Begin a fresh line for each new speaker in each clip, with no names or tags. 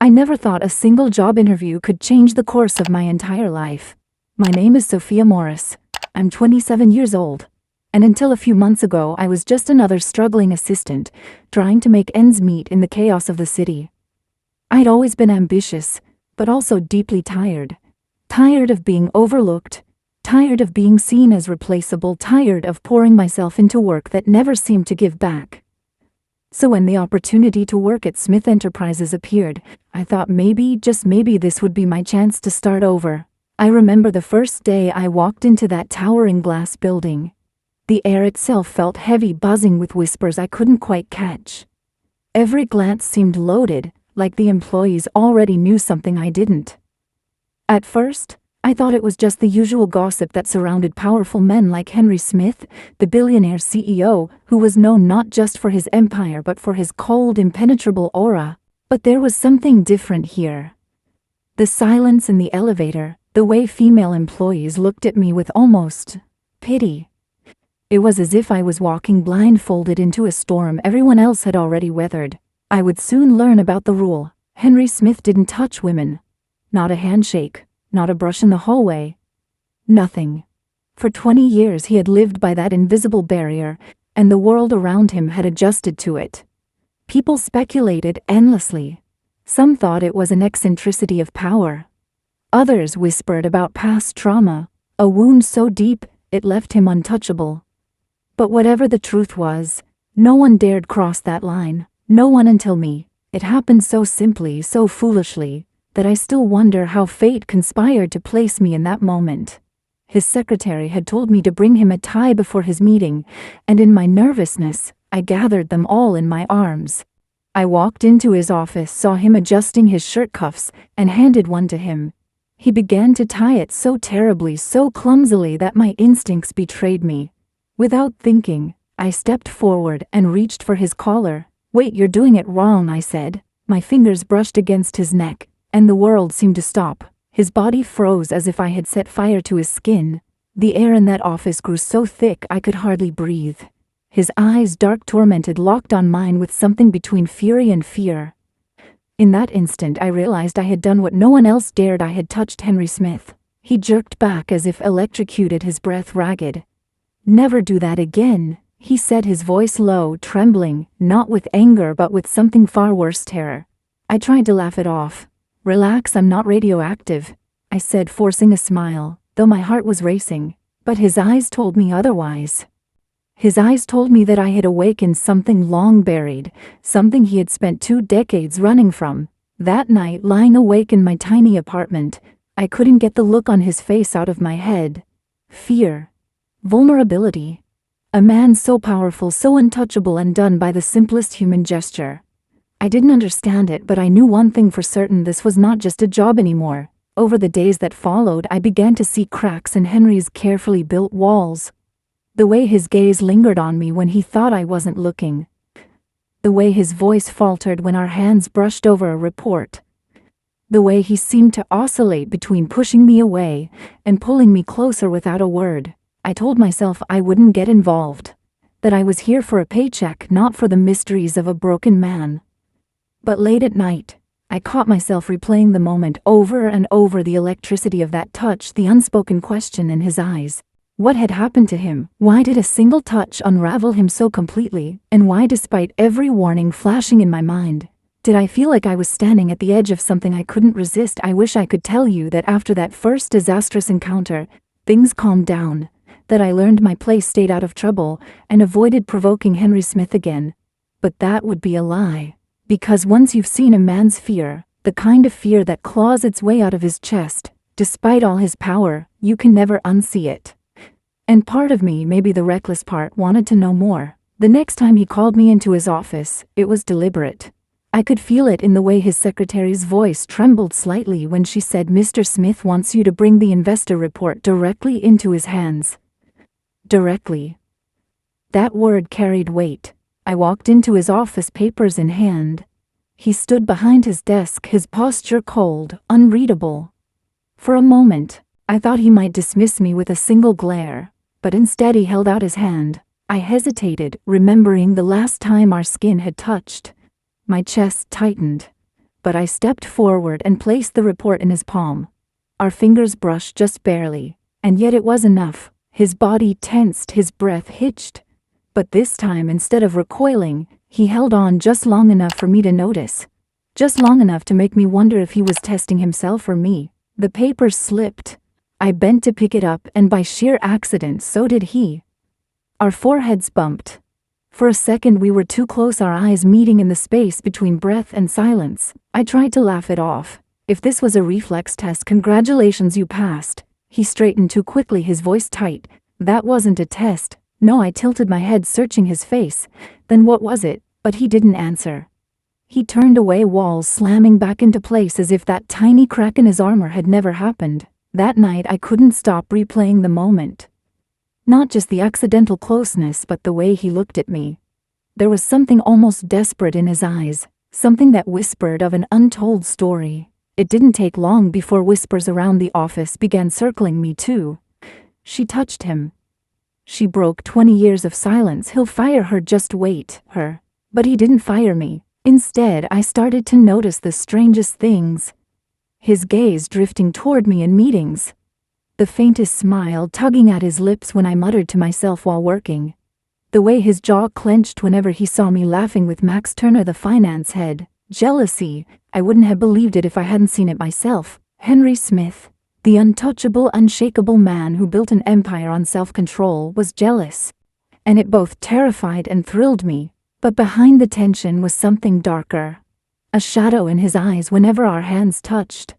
I never thought a single job interview could change the course of my entire life. My name is Sophia Morris. I'm 27 years old. And until a few months ago, I was just another struggling assistant, trying to make ends meet in the chaos of the city. I'd always been ambitious, but also deeply tired. Tired of being overlooked, tired of being seen as replaceable, tired of pouring myself into work that never seemed to give back. So when the opportunity to work at Smith Enterprises appeared, I thought maybe, just maybe, this would be my chance to start over. I remember the first day I walked into that towering glass building. The air itself felt heavy, buzzing with whispers I couldn't quite catch. Every glance seemed loaded, like the employees already knew something I didn't. At first, I thought it was just the usual gossip that surrounded powerful men like Henry Smith, the billionaire CEO, who was known not just for his empire but for his cold, impenetrable aura. But there was something different here. The silence in the elevator, the way female employees looked at me with almost pity. It was as if I was walking blindfolded into a storm everyone else had already weathered. I would soon learn about the rule. Henry Smith didn't touch women. Not a handshake. Not a brush in the hallway. Nothing. For 20 years he had lived by that invisible barrier, and the world around him had adjusted to it. People speculated endlessly. Some thought it was an eccentricity of power. Others whispered about past trauma, a wound so deep it left him untouchable. But whatever the truth was, no one dared cross that line. No one until me. It happened so simply, so foolishly, that I still wonder how fate conspired to place me in that moment. His secretary had told me to bring him a tie before his meeting, and in my nervousness, I gathered them all in my arms. I walked into his office, saw him adjusting his shirt cuffs, and handed one to him. He began to tie it so terribly, so clumsily that my instincts betrayed me. Without thinking, I stepped forward and reached for his collar. "Wait, you're doing it wrong," I said. My fingers brushed against his neck, and the world seemed to stop. His body froze as if I had set fire to his skin. The air in that office grew so thick I could hardly breathe. His eyes, dark, tormented, locked on mine with something between fury and fear. In that instant I realized I had done what no one else dared. I had touched Henry Smith. He jerked back as if electrocuted, his breath ragged. "Never do that again," he said, his voice low, trembling, not with anger but with something far worse, terror. I tried to laugh it off. "Relax, I'm not radioactive," I said, forcing a smile, though my heart was racing. But his eyes told me otherwise. His eyes told me that I had awakened something long buried, something he had spent 2 decades running from. That night, lying awake in my tiny apartment, I couldn't get the look on his face out of my head. Fear. Vulnerability. A man so powerful, so untouchable, undone by the simplest human gesture. I didn't understand it, but I knew one thing for certain: this was not just a job anymore. Over the days that followed, I began to see cracks in Henry's carefully built walls. The way his gaze lingered on me when he thought I wasn't looking. The way his voice faltered when our hands brushed over a report. The way he seemed to oscillate between pushing me away and pulling me closer without a word. I told myself I wouldn't get involved. That I was here for a paycheck, not for the mysteries of a broken man. But late at night, I caught myself replaying the moment over and over, the electricity of that touch, the unspoken question in his eyes. What had happened to him? Why did a single touch unravel him so completely? And why, despite every warning flashing in my mind, did I feel like I was standing at the edge of something I couldn't resist? I wish I could tell you that after that first disastrous encounter, things calmed down, that I learned my place, stayed out of trouble, and avoided provoking Henry Smith again. But that would be a lie. Because once you've seen a man's fear, the kind of fear that claws its way out of his chest, despite all his power, you can never unsee it. And part of me, maybe the reckless part, wanted to know more. The next time he called me into his office, it was deliberate. I could feel it in the way his secretary's voice trembled slightly when she said, "Mr. Smith wants you to bring the investor report directly into his hands." Directly. That word carried weight. I walked into his office, papers in hand. He stood behind his desk, his posture cold, unreadable. For a moment, I thought he might dismiss me with a single glare, but instead he held out his hand. I hesitated, remembering the last time our skin had touched. My chest tightened. but I stepped forward and placed the report in his palm. Our fingers brushed just barely, and yet it was enough. His body tensed, his breath hitched. But this time, instead of recoiling, he held on just long enough for me to notice. Just long enough to make me wonder if he was testing himself or me. The paper slipped. I bent to pick it up, and by sheer accident, so did he. Our foreheads bumped. For a second we were too close, our eyes meeting in the space between breath and silence. I tried to laugh it off. If this was a reflex test, congratulations, you passed. He straightened too quickly, his voice tight. That wasn't a test. No, I tilted my head, searching his face. Then what was it? But he didn't answer. He turned away, walls slamming back into place as if that tiny crack in his armor had never happened. That night I couldn't stop replaying the moment. Not just the accidental closeness, but the way he looked at me. There was something almost desperate in his eyes, something that whispered of an untold story. It didn't take long before whispers around the office began circling me too. She touched him. She broke 20 years of silence. He'll fire her, just wait, her. But he didn't fire me. Instead, I started to notice the strangest things. His gaze drifting toward me in meetings. The faintest smile tugging at his lips when I muttered to myself while working. The way his jaw clenched whenever he saw me laughing with Max Turner, the finance head. Jealousy. I wouldn't have believed it if I hadn't seen it myself. Henry Smith, the untouchable, unshakable man who built an empire on self-control, was jealous. And it both terrified and thrilled me. But behind the tension was something darker. A shadow in his eyes whenever our hands touched.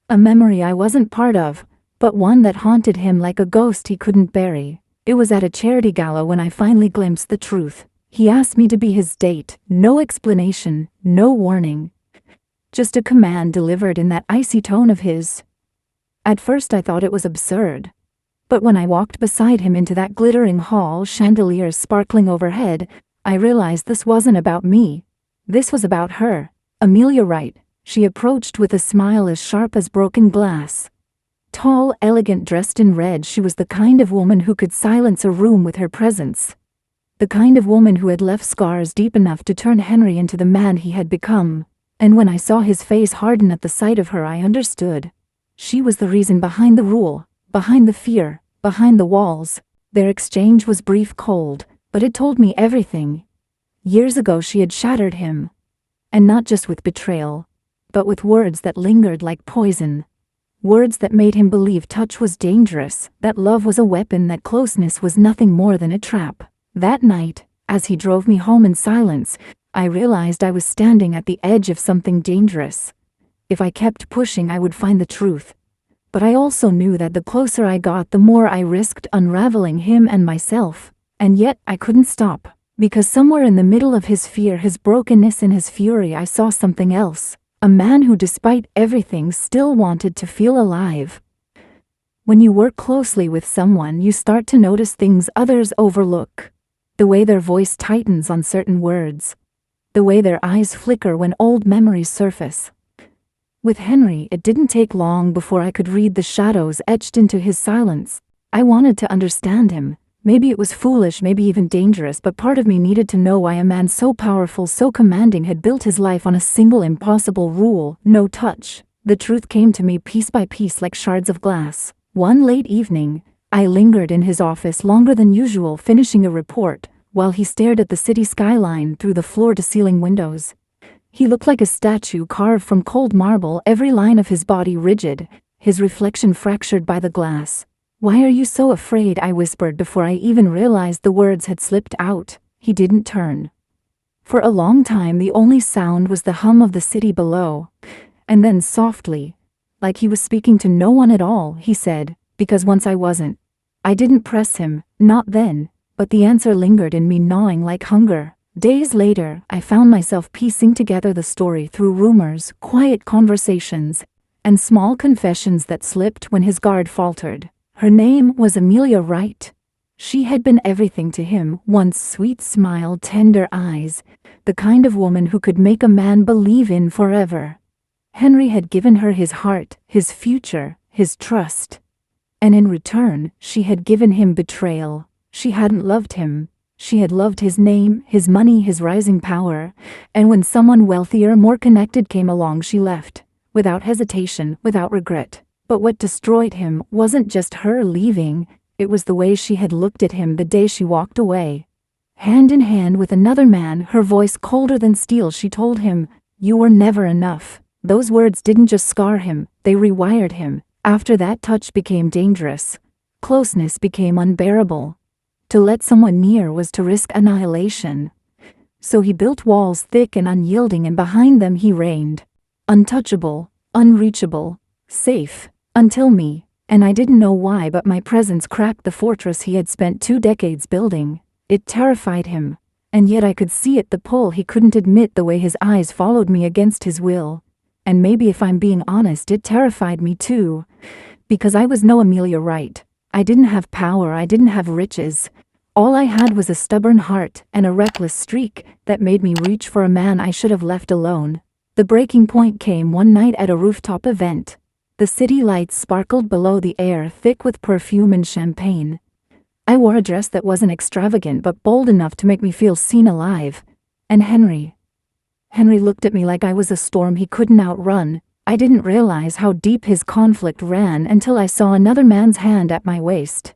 A memory I wasn't part of, but one that haunted him like a ghost he couldn't bury. It was at a charity gala when I finally glimpsed the truth. He asked me to be his date. No explanation, no warning. Just a command delivered in that icy tone of his. At first I thought it was absurd. But when I walked beside him into that glittering hall, chandeliers sparkling overhead, I realized this wasn't about me. This was about her. Amelia Wright. She approached with a smile as sharp as broken glass. Tall, elegant, dressed in red, she was the kind of woman who could silence a room with her presence. The kind of woman who had left scars deep enough to turn Henry into the man he had become. And when I saw his face harden at the sight of her, I understood. She was the reason behind the rule, behind the fear, behind the walls. Their exchange was brief, cold, but it told me everything. Years ago she had shattered him. And not just with betrayal, but with words that lingered like poison. Words that made him believe touch was dangerous, that love was a weapon, that closeness was nothing more than a trap. That night, as he drove me home in silence, I realized I was standing at the edge of something dangerous. If I kept pushing, I would find the truth. But I also knew that the closer I got, the more I risked unraveling him and myself. And yet I couldn't stop, because somewhere in the middle of his fear, his brokenness, and his fury, I saw something else. A man who, despite everything, still wanted to feel alive. When you work closely with someone, you start to notice things others overlook. The way their voice tightens on certain words. The way their eyes flicker when old memories surface. With Henry, it didn't take long before I could read the shadows etched into his silence. I wanted to understand him. Maybe it was foolish, maybe even dangerous, but part of me needed to know why a man so powerful, so commanding, had built his life on a single impossible rule: no touch. The truth came to me piece by piece like shards of glass. One late evening, I lingered in his office longer than usual, finishing a report, while he stared at the city skyline through the floor-to-ceiling windows. He looked like a statue carved from cold marble, every line of his body rigid, his reflection fractured by the glass. "Why are you so afraid?" I whispered before I even realized the words had slipped out. He didn't turn. For a long time the only sound was the hum of the city below. And then softly, like he was speaking to no one at all, he said, "Because once I wasn't." I didn't press him, not then, but the answer lingered in me, gnawing like hunger. Days later, I found myself piecing together the story through rumors, quiet conversations, and small confessions that slipped when his guard faltered. Her name was Amelia Wright. She had been everything to him: once sweet smile, tender eyes, the kind of woman who could make a man believe in forever. Henry had given her his heart, his future, his trust. And in return, she had given him betrayal. She hadn't loved him. She had loved his name, his money, his rising power, and when someone wealthier, more connected came along, she left, without hesitation, without regret. But what destroyed him wasn't just her leaving, it was the way she had looked at him the day she walked away. Hand in hand with another man, her voice colder than steel, she told him, "You were never enough." Those words didn't just scar him, they rewired him. After that, touch became dangerous. Closeness became unbearable. To let someone near was to risk annihilation. So he built walls thick and unyielding, and behind them he reigned. Untouchable, unreachable, safe, until me. And I didn't know why, but my presence cracked the fortress he had spent 2 decades building. It terrified him. And yet I could see it, the pull he couldn't admit, the way his eyes followed me against his will. And maybe, if I'm being honest, it terrified me too. Because I was no Amelia Wright. I didn't have power, I didn't have riches. All I had was a stubborn heart and a reckless streak that made me reach for a man I should have left alone. The breaking point came one night at a rooftop event. The city lights sparkled below, the air thick with perfume and champagne. I wore a dress that wasn't extravagant but bold enough to make me feel seen, alive. And Henry looked at me like I was a storm he couldn't outrun. I didn't realize how deep his conflict ran until I saw another man's hand at my waist.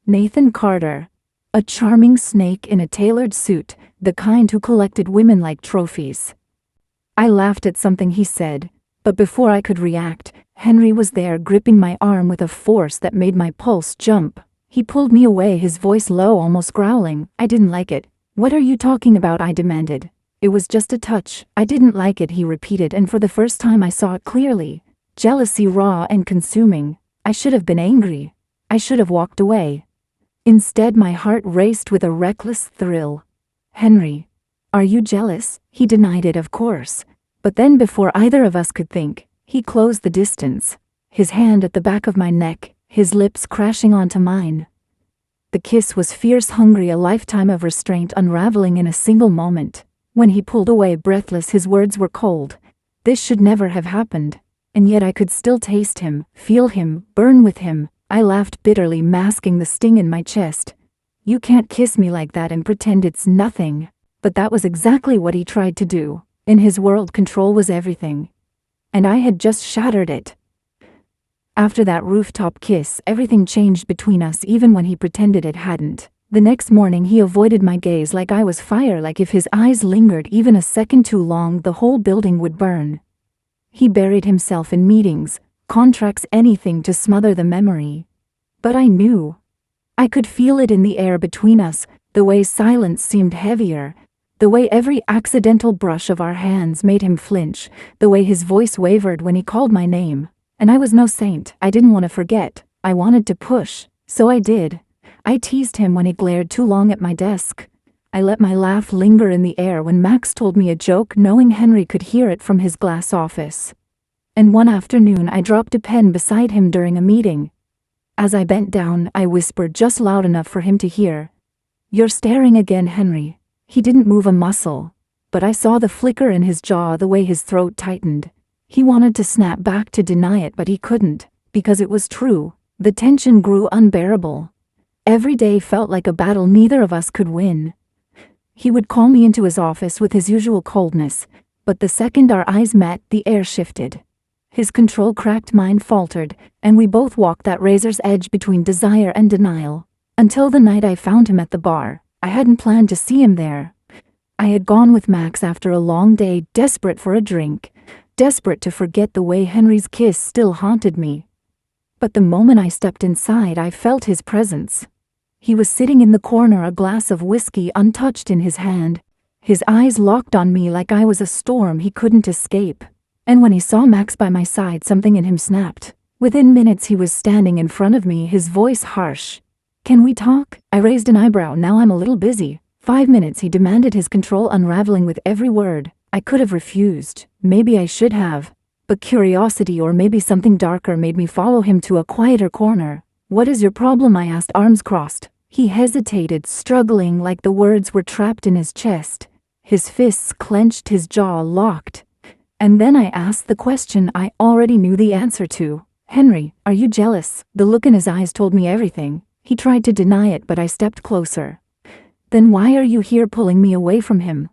Nathan Carter. A charming snake in a tailored suit, the kind who collected women like trophies. I laughed at something he said, but before I could react, Henry was there, gripping my arm with a force that made my pulse jump. He pulled me away, his voice low, almost growling. I didn't like it. "What are you talking about?" I demanded. "It was just a touch." "I didn't like it," he repeated, and for the first time I saw it clearly. Jealousy, raw and consuming. I should have been angry. I should have walked away. Instead, my heart raced with a reckless thrill. "Henry, are you jealous?" He denied it, of course. But then, before either of us could think, he closed the distance. His hand at the back of my neck, his lips crashing onto mine. The kiss was fierce, hungry, a lifetime of restraint unraveling in a single moment. When he pulled away, breathless, his words were cold. This should never have happened. And yet I could still taste him, feel him, burn with him. I laughed bitterly, masking the sting in my chest. "You can't kiss me like that and pretend it's nothing." But that was exactly what he tried to do. In his world, control was everything. And I had just shattered it. After that rooftop kiss, everything changed between us, even when he pretended it hadn't. The next morning he avoided my gaze like I was fire, like if his eyes lingered even a second too long, the whole building would burn. He buried himself in meetings, contracts, anything to smother the memory. But I knew. I could feel it in the air between us, the way silence seemed heavier, the way every accidental brush of our hands made him flinch, the way his voice wavered when he called my name. And I was no saint. I didn't want to forget. I wanted to push. So I did. I teased him when he glared too long at my desk. I let my laugh linger in the air when Max told me a joke, knowing Henry could hear it from his glass office. And one afternoon I dropped a pen beside him during a meeting. As I bent down, I whispered just loud enough for him to hear, "You're staring again, Henry." He didn't move a muscle, but I saw the flicker in his jaw, the way his throat tightened. He wanted to snap back, to deny it, but he couldn't, because it was true. The tension grew unbearable. Every day felt like a battle neither of us could win. He would call me into his office with his usual coldness, but the second our eyes met, the air shifted. His control cracked, mine faltered, and we both walked that razor's edge between desire and denial. Until the night I found him at the bar. I hadn't planned to see him there. I had gone with Max after a long day, desperate for a drink, desperate to forget the way Henry's kiss still haunted me. But the moment I stepped inside, I felt his presence. He was sitting in the corner, a glass of whiskey untouched in his hand, his eyes locked on me like I was a storm he couldn't escape. And when he saw Max by my side, something in him snapped. Within minutes he was standing in front of me, his voice harsh. "Can we talk?" I raised an eyebrow. "Now I'm a little busy." 5 minutes, he demanded, his control unraveling with every word. I could have refused. Maybe I should have. But curiosity, or maybe something darker, made me follow him to a quieter corner. "What is your problem?" I asked, arms crossed. He hesitated, struggling like the words were trapped in his chest. His fists clenched, his jaw locked. And then I asked the question I already knew the answer to. "Henry, are you jealous?" The look in his eyes told me everything. He tried to deny it, but I stepped closer. Then why are you here pulling me away from him?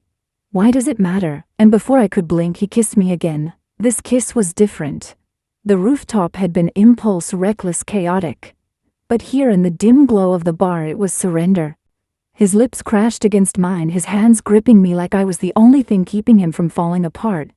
Why does it matter? And before I could blink, he kissed me again. This kiss was different. The rooftop had been impulse, reckless, chaotic. But here in the dim glow of the bar it was surrender. His lips crashed against mine, his hands gripping me like I was the only thing keeping him from falling apart.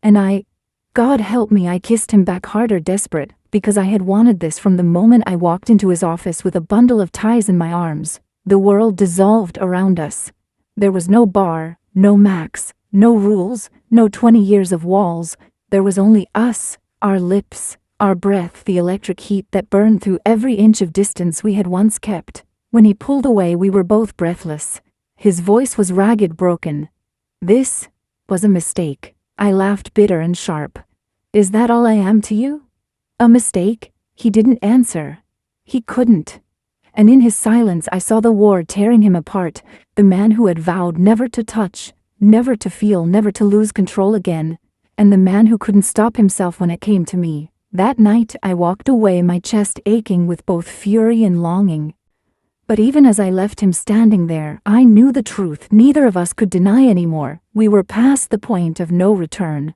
And God help me, I kissed him back harder, desperate, because I had wanted this from the moment I walked into his office with a bundle of ties in my arms. The world dissolved around us. There was no bar, no Max, no rules, no 20 years of walls. There was only us, our lips, our breath, the electric heat that burned through every inch of distance we had once kept. When he pulled away, we were both breathless. His voice was ragged, broken. This was a mistake. I laughed, bitter and sharp. Is that all I am to you? A mistake? He didn't answer. He couldn't. And in his silence I saw the war tearing him apart, the man who had vowed never to touch, never to feel, never to lose control again, and the man who couldn't stop himself when it came to me. That night I walked away, my chest aching with both fury and longing. But even as I left him standing there, I knew the truth neither of us could deny anymore. We were past the point of no return.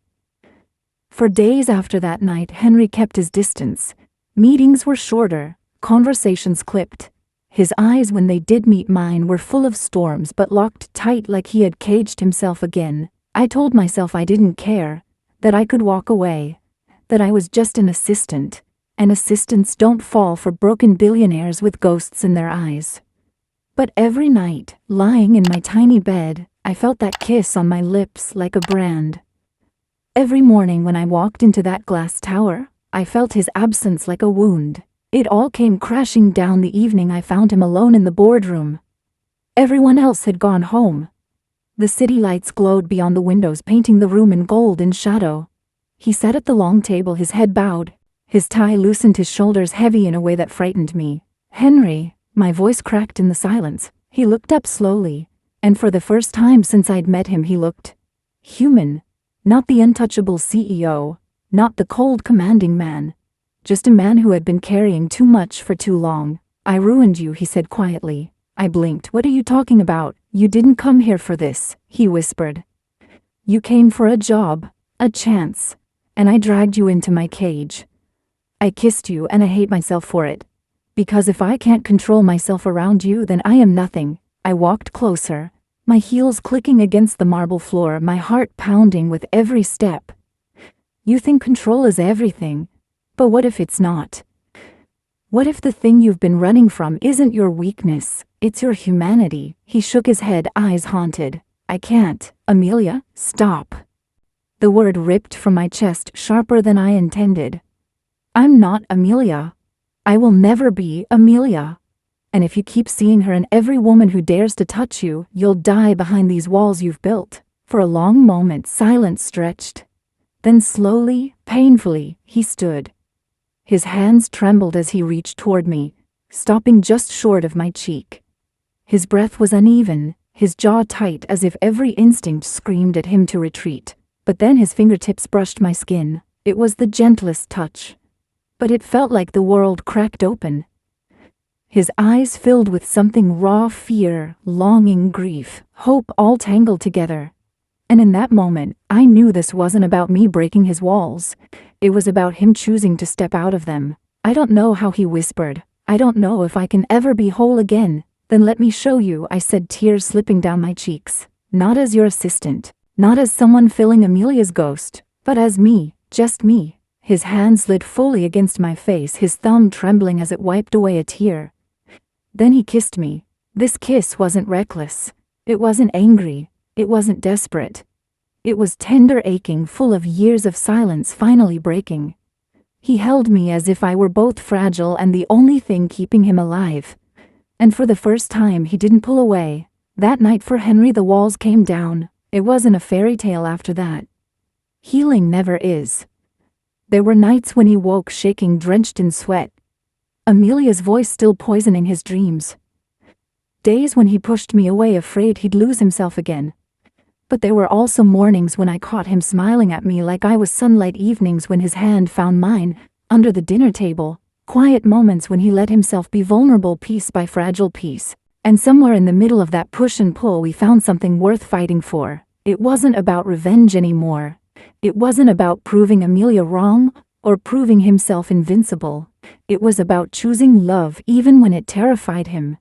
For days after that night, Henry kept his distance. Meetings were shorter, conversations clipped. His eyes, when they did meet mine, were full of storms but locked tight like he had caged himself again. I told myself I didn't care, that I could walk away, that I was just an assistant, and assistants don't fall for broken billionaires with ghosts in their eyes. But every night, lying in my tiny bed, I felt that kiss on my lips like a brand. Every morning when I walked into that glass tower, I felt his absence like a wound. It all came crashing down the evening I found him alone in the boardroom. Everyone else had gone home. The city lights glowed beyond the windows, painting the room in gold and shadow. He sat at the long table, his head bowed, his tie loosened, his shoulders heavy in a way that frightened me. Henry, my voice cracked in the silence. He looked up slowly, and for the first time since I'd met him he looked human. Not the untouchable CEO, not the cold commanding man. Just a man who had been carrying too much for too long. I ruined you, he said quietly. I blinked. What are you talking about? You didn't come here for this, he whispered. You came for a job, a chance, and I dragged you into my cage. I kissed you and I hate myself for it. Because if I can't control myself around you, then I am nothing. I walked closer, my heels clicking against the marble floor, my heart pounding with every step. You think control is everything, but what if it's not? What if the thing you've been running from isn't your weakness, it's your humanity? He shook his head, eyes haunted. I can't. Amelia, stop. The word ripped from my chest, sharper than I intended. I'm not Amelia. I will never be Amelia. And if you keep seeing her in every woman who dares to touch you, you'll die behind these walls you've built. For a long moment, silence stretched. Then slowly, painfully, he stood. His hands trembled as he reached toward me, stopping just short of my cheek. His breath was uneven, his jaw tight as if every instinct screamed at him to retreat. But then his fingertips brushed my skin. It was the gentlest touch. But it felt like the world cracked open. His eyes filled with something raw, fear, longing, grief, hope, all tangled together. And in that moment, I knew this wasn't about me breaking his walls. It was about him choosing to step out of them. I don't know how, he whispered. I don't know if I can ever be whole again. Then let me show you, I said, tears slipping down my cheeks. Not as your assistant, not as someone filling Amelia's ghost, but as me, just me. His hand slid fully against my face, his thumb trembling as it wiped away a tear. Then he kissed me. This kiss wasn't reckless. It wasn't angry. It wasn't desperate. It was tender, aching, full of years of silence finally breaking. He held me as if I were both fragile and the only thing keeping him alive. And for the first time he didn't pull away. That night for Henry the walls came down. It wasn't a fairy tale after that. Healing never is. There were nights when he woke shaking, drenched in sweat. Amelia's voice still poisoning his dreams. Days when he pushed me away, afraid he'd lose himself again. But there were also mornings when I caught him smiling at me like I was sunlight, evenings when his hand found mine, under the dinner table, quiet moments when he let himself be vulnerable piece by fragile piece. And somewhere in the middle of that push and pull, we found something worth fighting for. It wasn't about revenge anymore. It wasn't about proving Amelia wrong or proving himself invincible. It was about choosing love even when it terrified him,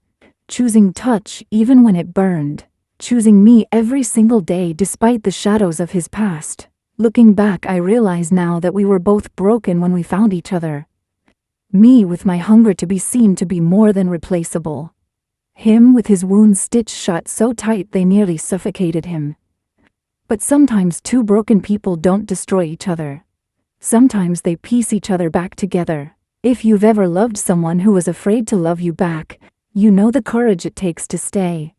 choosing touch even when it burned, choosing me every single day despite the shadows of his past. Looking back, I realize now that we were both broken when we found each other. Me with my hunger to be seen, to be more than replaceable. Him with his wounds stitched shut so tight they nearly suffocated him. But sometimes two broken people don't destroy each other. Sometimes they piece each other back together. If you've ever loved someone who was afraid to love you back, you know the courage it takes to stay.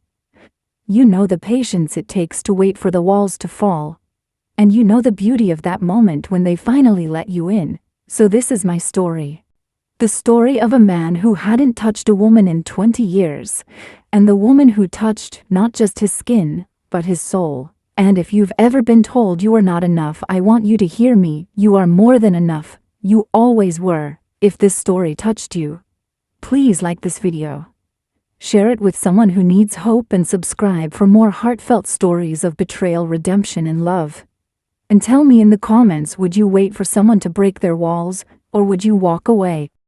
You know the patience it takes to wait for the walls to fall. And you know the beauty of that moment when they finally let you in. So this is my story. The story of a man who hadn't touched a woman in 20 years, and the woman who touched not just his skin, but his soul. And if you've ever been told you are not enough, I want you to hear me. You are more than enough. You always were. If this story touched you, please like this video. Share it with someone who needs hope and subscribe for more heartfelt stories of betrayal, redemption, and love. And tell me in the comments, would you wait for someone to break their walls, or would you walk away?